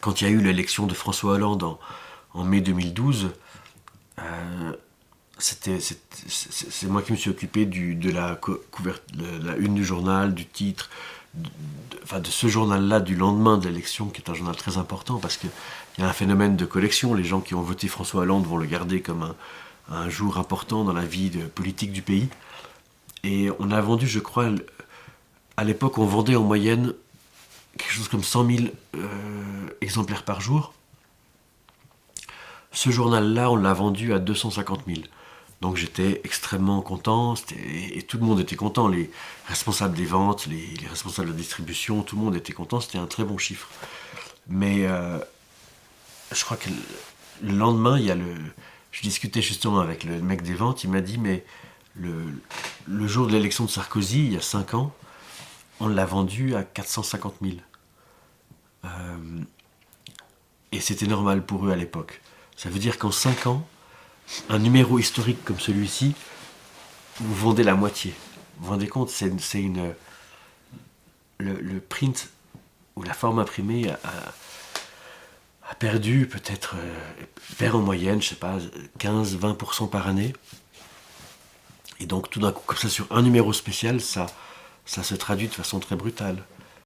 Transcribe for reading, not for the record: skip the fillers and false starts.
quand il y a eu l'élection de François Hollande en mai 2012, c'est moi qui me suis occupé de la une du journal, du titre, de ce journal-là du lendemain de l'élection, qui est un journal très important, parce qu'il y a un phénomène de collection. Les gens qui ont voté François Hollande vont le garder comme un jour important dans la vie politique du pays. Et on a vendu, je crois, à l'époque, on vendait en moyenne quelque chose comme 100 000 exemplaires par jour. Ce journal-là, on l'a vendu à 250 000. Donc j'étais extrêmement content, et tout le monde était content, les responsables des ventes, les responsables de la distribution, tout le monde était content, c'était un très bon chiffre. Mais je crois que le lendemain, je discutais justement avec le mec des ventes, il m'a dit, mais le jour de l'élection de Sarkozy, il y a 5 ans, on l'a vendu à 450 000. Et c'était normal pour eux à l'époque. Ça veut dire qu'en 5 ans, un numéro historique comme celui-ci, vous vendez la moitié. Vous vous rendez compte, le print ou la forme imprimée a perdu peut-être, perd en moyenne, je sais pas, 15-20% par année. Et donc tout d'un coup, comme ça, sur un numéro spécial, ça se traduit de façon très brutale.